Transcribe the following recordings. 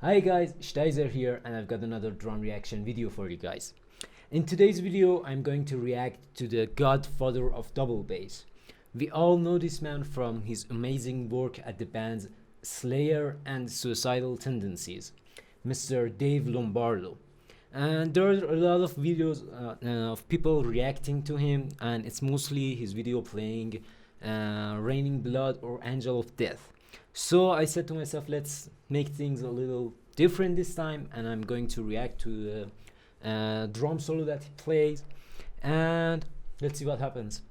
Hi guys, Steiser here, and I've got another drum reaction video for you guys. In today's video, I'm going to react to the godfather of double bass. We all know this man from his amazing work at the bands Slayer and Suicidal Tendencies, Mr. Dave Lombardo. And there are a lot of videos of people reacting to him, and it's mostly his video playing Raining Blood or Angel of Death. So I said to myself, let's make things a little different this time, and I'm going to react to the drum solo that he plays, and let's see what happens.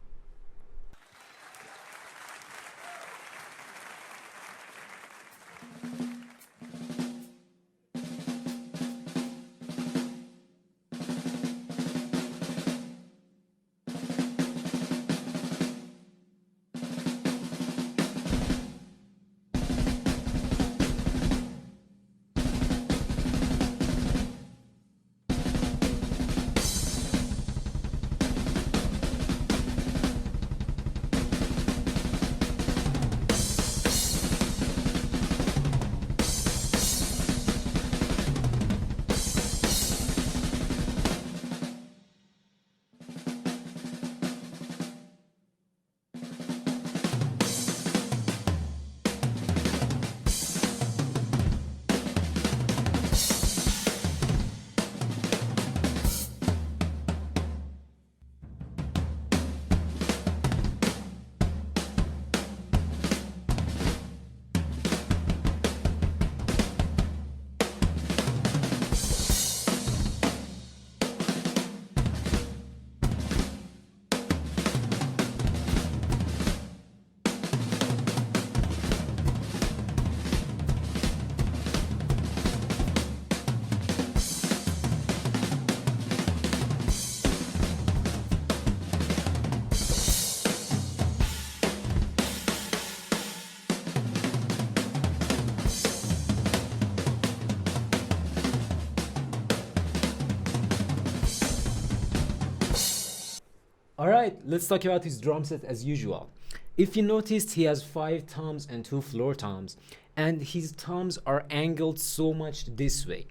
Alright, let's talk about his drum set as usual. If you noticed, he has 5 toms and 2 floor toms, and his toms are angled so much this way.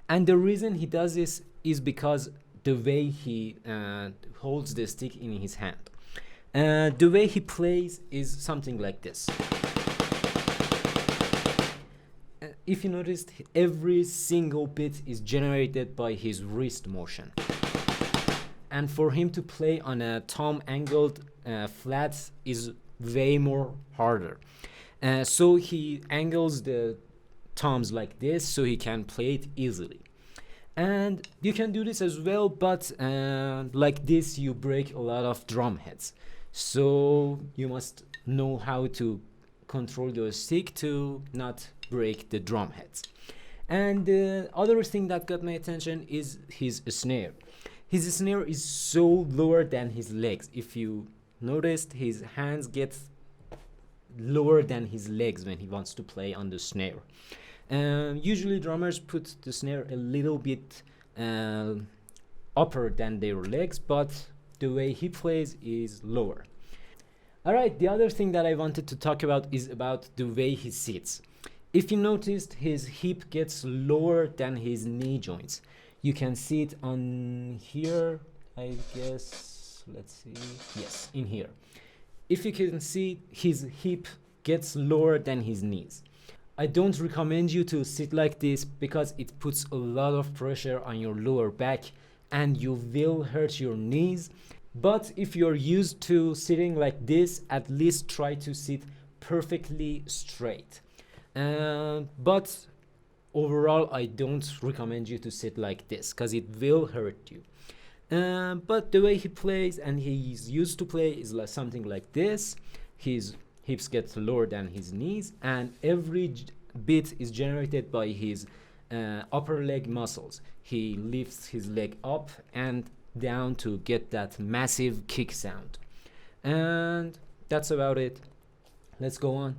And the reason he does this is because the way he holds the stick in his hand. The way he plays is something like this. If you noticed, every single bit is generated by his wrist motion. And for him to play on a tom angled flat is way more harder. So he angles the toms like this so he can play it easily. And you can do this as well, but like this you break a lot of drum heads. So you must know how to control your stick to not break the drum heads. And the other thing that got my attention is his snare. His snare is so lower than his legs. If you noticed, his hands get lower than his legs when he wants to play on the snare. Usually drummers put the snare a little bit upper than their legs, but the way he plays is lower. Alright, the other thing that I wanted to talk about is about the way he sits. If you noticed, his hip gets lower than his knee joints. You can see it on here, I guess. Let's see. Yes, in here. If you can see, his hip gets lower than his knees. I don't recommend you to sit like this because it puts a lot of pressure on your lower back and you will hurt your knees. But if you're used to sitting like this, at least try to sit perfectly straight. But overall, I don't recommend you to sit like this because it will hurt you. But the way he plays and he's used to play is like something like this. His hips get lower than his knees, and every bit is generated by his upper leg muscles. He lifts his leg up and down to get that massive kick sound. And that's about it. Let's go on.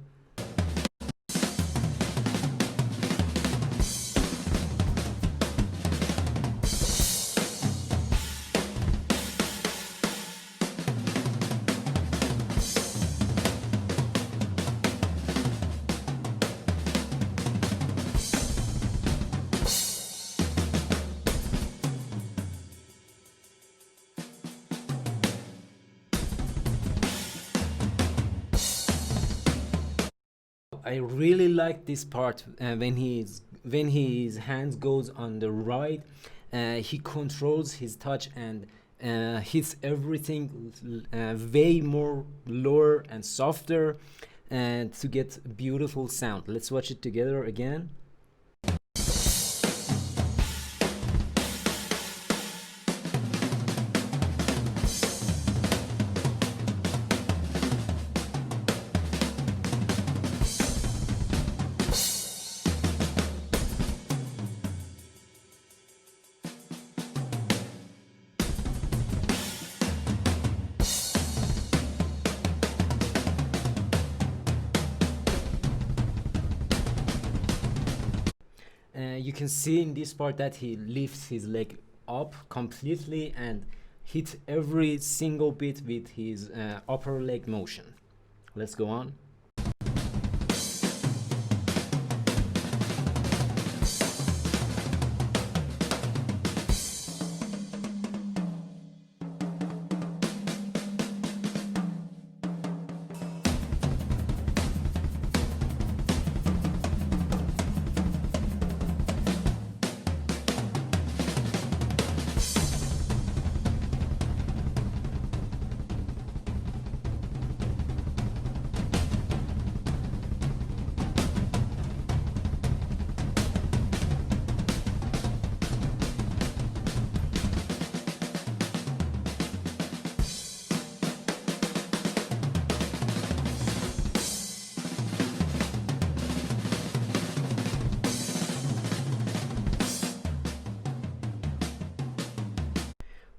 I really like this part when his hands goes on the right. He controls his touch and hits everything way more lower and softer, and to get beautiful sound. Let's watch it together again. You can see in this part that he lifts his leg up completely and hit every single bit with his upper leg motion. Let's go on.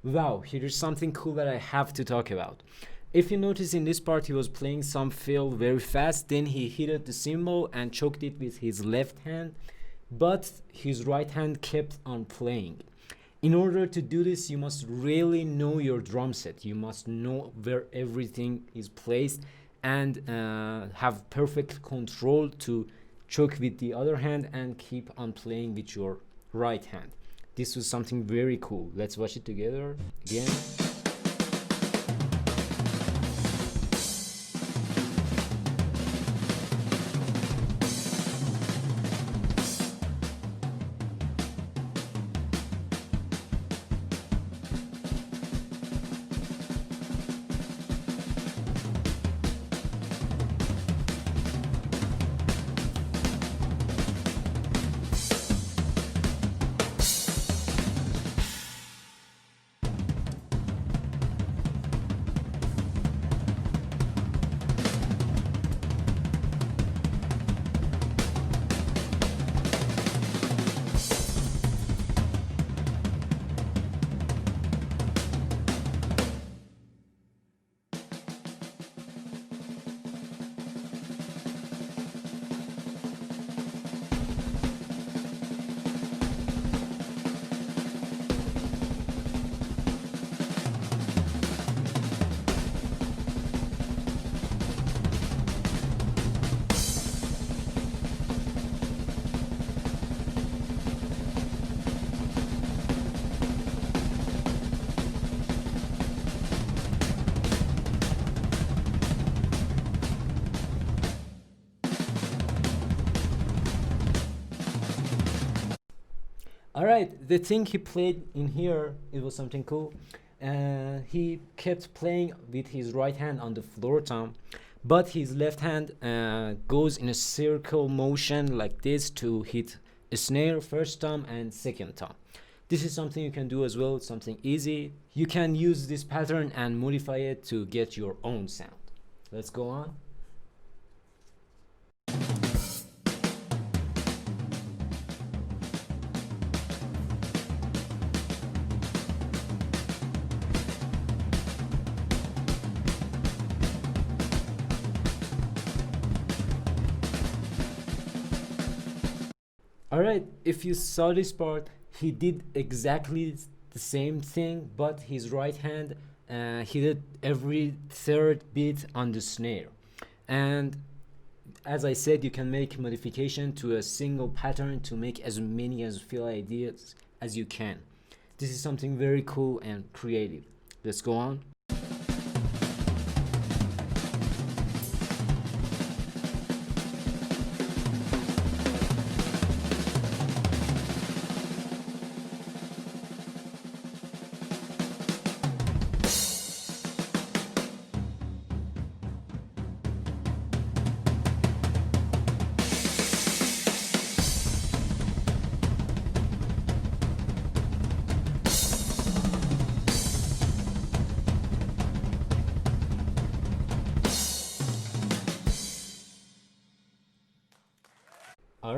Wow, here's something cool that I have to talk about. If you notice in this part, he was playing some fill very fast, then he hit the cymbal and choked it with his left hand, but his right hand kept on playing. In order to do this, you must really know your drum set. You must know where everything is placed and have perfect control to choke with the other hand and keep on playing with your right hand. This was something very cool. Let's watch it together again. Alright, the thing he played in here, it was something cool. He kept playing with his right hand on the floor tom, but his left hand goes in a circle motion like this to hit a snare, first tom and second tom. This is something you can do as well. It's something easy. You can use this pattern and modify it to get your own sound. Let's go on. Alright, if you saw this part, he did exactly the same thing, but his right hand hit every third beat on the snare. And as I said, you can make modification to a single pattern to make as many as fill ideas as you can. This is something very cool and creative. Let's go on.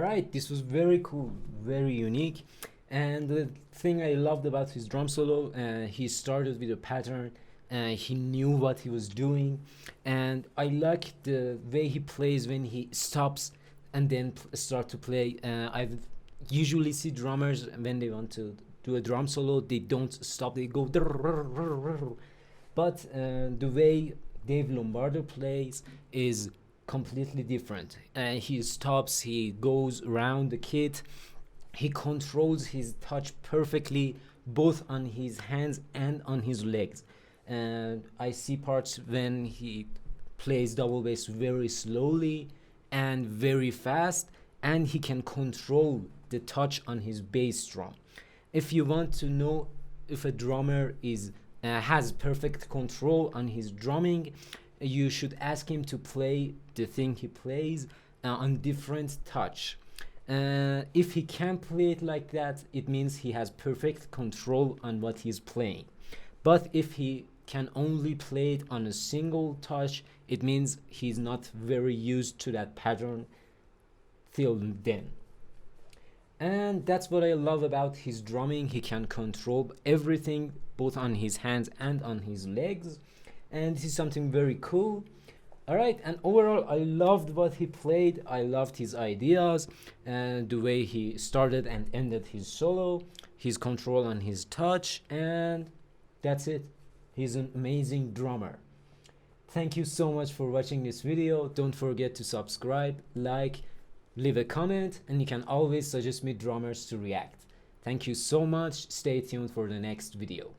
right, this was very cool, very unique. And the thing I loved about his drum solo, he started with a pattern. He knew what he was doing, and I like the way he plays when he stops and then start to play. I've usually see drummers when they want to do a drum solo, they don't stop, they go. But the way Dave Lombardo plays is completely different. He stops, he goes around the kit, he controls his touch perfectly, both on his hands and on his legs. And I see parts when he plays double bass very slowly and very fast, and he can control the touch on his bass drum. If you want to know if a drummer is has perfect control on his drumming, you should ask him to play the thing he plays on different touch. If he can play it like that, it means he has perfect control on what he's playing. But if he can only play it on a single touch, it means he's not very used to that pattern till then. And that's what I love about his drumming. He can control everything both on his hands and on his legs, and this is something very cool. All right, and overall I loved what he played. I loved his ideas and the way he started and ended his solo, his control on his touch, and that's it. He's an amazing drummer. Thank you so much for watching this video. Don't forget to subscribe, like, leave a comment, and you can always suggest me drummers to react. Thank you so much. Stay tuned for the next video.